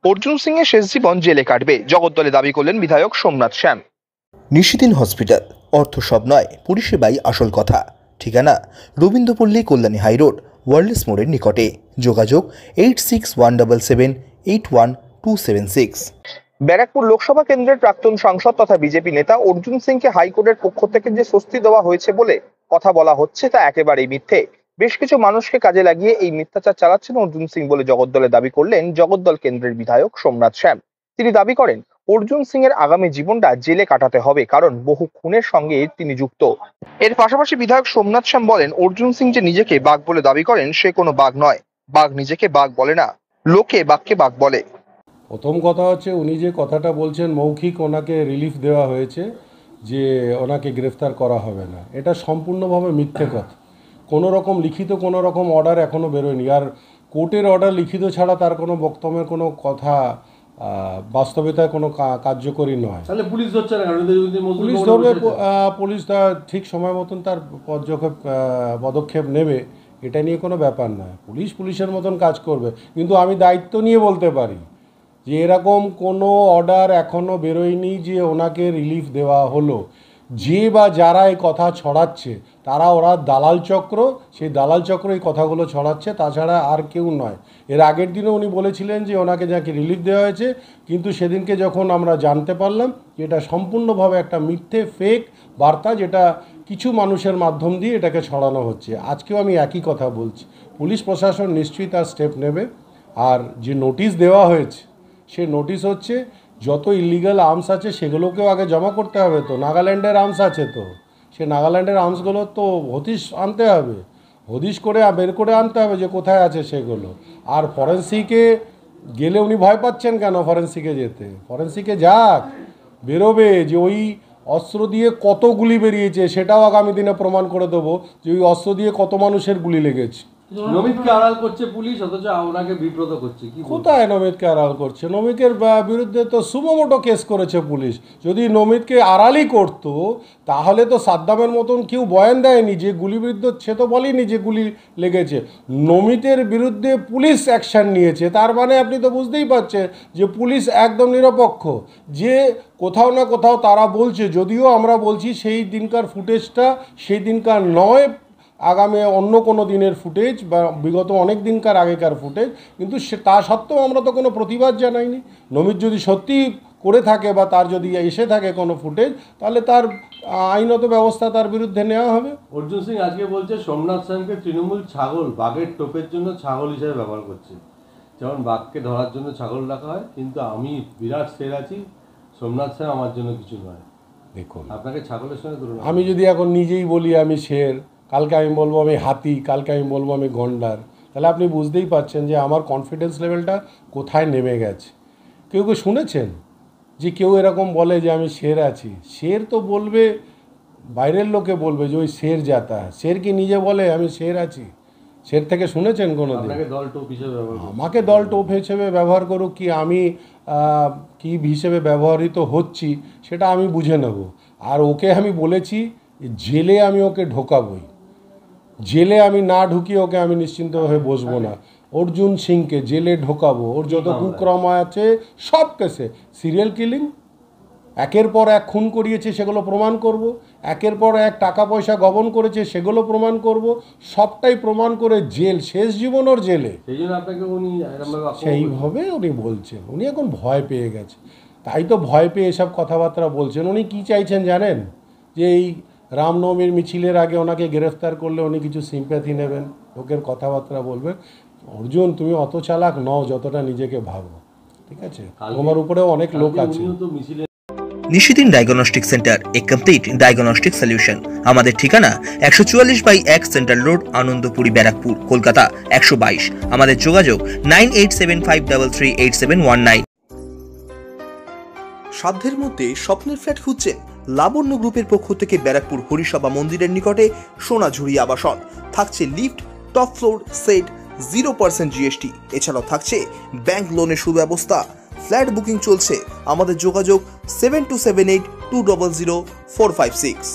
অর্জুন সিং এর শেষ জীবন জেলে কাটবে, জগদ্দলে দাবি করলেন বিধায়ক সোমনাথ শ্যাম। নিশিদিন হসপিটাল, অর্থ সব নয়, পরিষেবাই আসল কথা। ঠিকানা রবীন্দ্রপল্লী, কল্যাণী হাইরোড, ওয়ার্ল্ডস মোড়ের নিকটে। যোগাযোগ 8617781276। ব্যারাকপুর লোকসভা কেন্দ্রের প্রাক্তন সাংসদ তথা বিজেপি নেতা অর্জুন সিংকে হাইকোর্টের পক্ষ থেকে যে স্বস্তি দেওয়া হয়েছে বলে কথা বলা হচ্ছে তা একেবারেই মিথ্যে। বেশ কিছু মানুষকে কাজে লাগিয়ে এই মিথ্যাচার চালাচ্ছেন অর্জুন সিং বলে জগদ্দলে দাবি করলেন জগদ্দল কেন্দ্রের বিধায়ক সোমনাথ শ্যাম। তিনি দাবি করেন অর্জুন সিং এর আগামী জীবনটা জেলে কাটাতে হবে, কারণ বহু খুনের সঙ্গে তিনি যুক্ত। এর পাশাপাশি বিধায়ক সোমনাথ শ্যাম বলেন অর্জুন সিং যে নিজেকে বাঘ বলে দাবি করেন সে কোনো বাঘ নয়। বাঘ নিজেকে বাঘ বলে না, লোকে বাঘকে বাঘ বলে। প্রথম কথা হচ্ছে, উনি যে কথাটা বলছেন মৌখিক ওনাকে রিলিফ দেওয়া হয়েছে, যে ওনাকে গ্রেফতার করা হবে না, এটা সম্পূর্ণভাবে মিথ্যে কথা। কোনো রকম লিখিত কোনো রকম অর্ডার এখনও বেরোয়নি। আর কোর্টের অর্ডার লিখিত ছাড়া তার কোনো বক্তব্যের কোনো কথা বাস্তবতায় কোনো কার্যকরী নয়। তাহলে পুলিশ ধরছে না? পুলিশ ধরবে, পুলিশ ঠিক সময় মতন তার পদক্ষেপ নেবে, এটা নিয়ে কোনো ব্যাপার নয়। পুলিশ পুলিশের মতন কাজ করবে। কিন্তু আমি দায়িত্ব নিয়ে বলতে পারি যে এরকম কোনো অর্ডার এখনও বেরোয়নি যে ওনাকে রিলিফ দেওয়া হলো। যে বা যারা এই কথা ছড়াচ্ছে ওরা দালাল চক্র, সেই দালাল চক্র এই কথাগুলো ছড়াচ্ছে, তাছাড়া আর কেউ নয়। এর আগের দিনও উনি বলেছিলেন যে ওনাকে যাকে রিলিফ দেওয়া হয়েছে, কিন্তু সেদিনকে যখন আমরা জানতে পারলাম যে এটা সম্পূর্ণভাবে একটা মিথ্যে ফেক বার্তা, যেটা কিছু মানুষের মাধ্যম দিয়ে এটাকে ছড়ানো হচ্ছে। আজকেও আমি একই কথা বলছি, পুলিশ প্রশাসন নিশ্চয়ই তার স্টেপ নেবে। আর যে নোটিশ দেওয়া হয়েছে, সে নোটিশ হচ্ছে যত ইলিগাল আর্মস আছে সেগুলোকেও আগে জমা করতে হবে। তো নাগাল্যান্ডের আর্মস আছে, তো সে নাগাল্যান্ডের আর্মসগুলো তো হদিশ আনতে হবে, হদিশ করে বের করে আনতে হবে যে কোথায় আছে সেগুলো। আর ফরেন্সিকে গেলে উনি ভয় পাচ্ছেন কেন? ফরেন্সিকে যেতে, ফরেন্সিকে যাক, বেরোবে যে ওই অস্ত্র দিয়ে কত গুলি বেরিয়েছে, সেটাও আগামী দিনে প্রমাণ করে দেবো যে ওই অস্ত্র দিয়ে কত মানুষের গুলি লেগেছে। নমিতকে আড়াল করছে পুলিশ, অথচ ওনাকে বিব্রত করছে। কোথায় নমিতকে আড়াল করছে? নমিতের বিরুদ্ধে তো সুমোটো কেস করেছে পুলিশ। যদি নমিতকে আড়ালই করতো তাহলে তো সাদ্দামের মতন কেউ বয়ান দেয়নি যে গুলিবিদ্ধ, সে তো বলেনি যে গুলি লেগেছে। নমিতের বিরুদ্ধে পুলিশ অ্যাকশান নিয়েছে, তার মানে আপনি তো বুঝতেই পারছেন যে পুলিশ একদম নিরপেক্ষ। যে কোথাও না কোথাও তারা বলছে, যদিও আমরা বলছি সেই দিনকার ফুটেজটা সেই দিনকার নয়, আগামী অন্য কোনো দিনের ফুটেজ বা বিগত অনেক দিনকার আগেকার ফুটেজ, কিন্তু তা সত্ত্বেও আমরা তো কোনো প্রতিবাদ জানাইনি। নমিত যদি সত্যি করে থাকে বা তার যদি এসে থাকে কোনো ফুটেজ, তাহলে তার আইনত ব্যবস্থা তার বিরুদ্ধে নেওয়া হবে। অর্জুন সিং আজকে বলছে সোমনাথ শ্যামকে তৃণমূল ছাগল, বাঘের টোপের জন্য ছাগল হিসেবে ব্যবহার করছে। যেমন বাঘকে ধরার জন্য ছাগল রাখা হয়, কিন্তু আমি বিরাট শের আছি, সোমনাথ শ্যাম আমার জন্য কিছু নয়। দেখুন, আপনাকে ছাগলের সঙ্গে তুলনা। আমি যদি এখন নিজেই বলি আমি শের, কালকে আমি বলবো আমি হাতি, কালকে আমি বলবো আমি গন্ডার, তাহলে আপনি বুঝতেই পারছেন যে আমার কনফিডেন্স লেভেলটা কোথায় নেমে গেছে। কেউ শুনেছেন যে কেউ এরকম বলে যে আমি শের আছি? শের তো বলবে, বাইরের লোকে বলবে যে ওই শের জাতা। শের কি নিজে বলে আমি শের আছি? শের থেকে শুনেছেন কোনো দিন? আমাকে দল টোপ হিসেবে ব্যবহার করুক, কি আমি কি হিসেবে ব্যবহৃত হচ্ছি সেটা আমি বুঝে নেব। আর ওকে আমি বলেছি জেলে আমি ওকে ঢোকাবই, জেলে আমি না ঢুকিয়ে ওকে আমি নিশ্চিন্তভাবে বসবো না। অর্জুন সিংকে জেলে ঢোকাবো, ওর যত কুক্রম আছে সব কেসে, সিরিয়াল কিলিং, একের পর এক খুন করিয়েছে সেগুলো প্রমাণ করব, একের পর এক টাকা পয়সা গবন করেছে সেগুলো প্রমাণ করব, সবটাই প্রমাণ করে জেল, শেষ জীবন ওর জেলে। সেইভাবে উনি বলছেন, উনি এখন ভয় পেয়ে গেছে, তাই তো ভয় পেয়ে এসব কথাবার্তা বলছেন। উনি কি চাইছেন জানেন? যে এই রামনবমীর মিছিলের আগে ওনাকে গ্রেফতার করলে উনি কিছু সিম্প্যাথি নেবেন, লোকের কথাবার্তা বলবেন। অর্জুন, তুমি অত চালাক নও যতটা নিজেকে ভাবো, ঠিক আছে? তোমার উপরেও অনেক লোক আছে। নিশিদিন ডায়াগনস্টিক সেন্টার, এ কমপ্লিট ডায়াগনস্টিক সলিউশন। আমাদের ঠিকানা 144/1 সেন্ট্রাল রোড, আনন্দপুরি, ব্যারাকপুর, কলকাতা 122। আমাদের যোগাযোগ 9875338719। সাধ্যের মধ্যে স্বপ্নের ফ্ল্যাট খুঁজছেন? লাবণ্য গ্রুপের পক্ষ থেকে ব্যারাকপুর হরিসভা মন্দিরের নিকটে সোনাঝুরি আবাসন। থাকছে lift, top floor, set, 0% GST। এছাড়াও থাকছে ব্যাংক লোনের সুব্যবস্থা। ফ্ল্যাট বুকিং চলছে। আমাদের যোগাযোগ 7278200456।